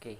Oke.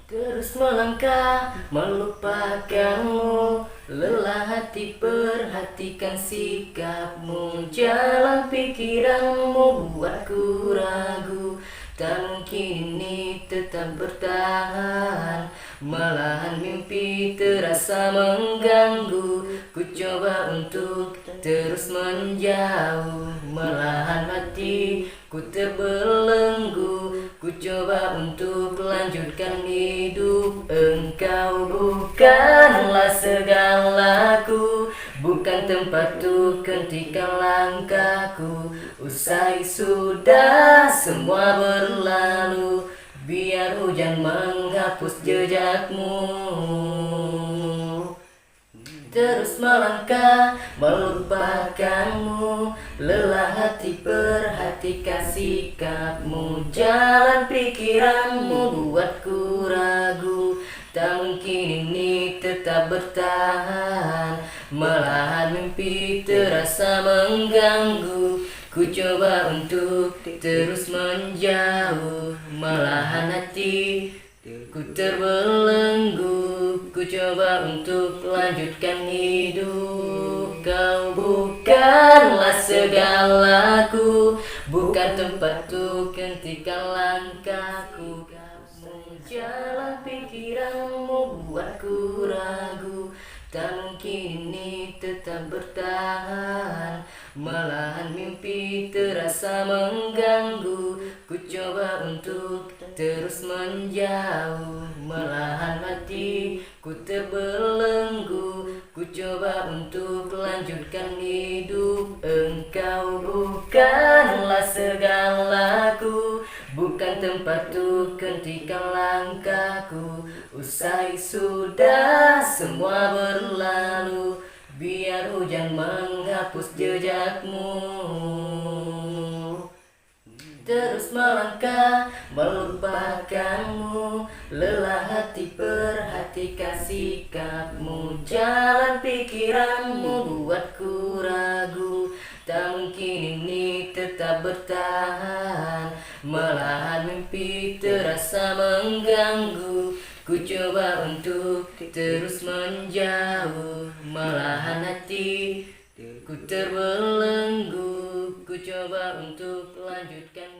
Terus melangkah melupakanmu, lelah hati perhatikan sikapmu, jalan pikiranmu buatku ragu. Tak mungkin ini tetap bertahan, malahan mimpi terasa mengganggu. Ku coba untuk terus menjauh, malahan hati ku terbelenggu. Ku coba untuk lanjutkan hidup, engkau bukanlah segalaku, bukan tempatku hentikan langkahku. Usai sudah semua berlalu, biar hujan menghapus jejakmu. Terus melangkah melupakanmu, lelah hati perhatikan sikapmu, jalan pikiranmu buatku ragu. Tak mungkin ini tetap bertahan, malahan mimpi terasa mengganggu. Ku coba untuk terus menjauh, malahan hati ku terbelenggu. Ku coba untuk lanjutkan hidup. Kau bukanlah segalaku, bukan tempatku hentikan langkahku. Jalan pikiranmu buatku ragu. Tak mungkin ini tetap bertahan, malahan mimpi terasa mengganggu. Ku coba untuk terus menjauh, malahan hati ku terbelenggu. Ku coba untuk lanjutkan hidup, engkau bukanlah segalaku, bukan tempatku hentikan langkahku. Usai sudah semua berlalu, biar hujan menghapus jejakmu. Terus melangkah melupakanmu, lelah hati perhatikan sikapmu, jalan pikiranmu buatku ragu. Tak mungkin ini tetap bertahan, malahan mimpi terasa mengganggu. Ku coba untuk terus menjauh, malahan hati ku terbelenggu. Ku coba untuk lanjutkan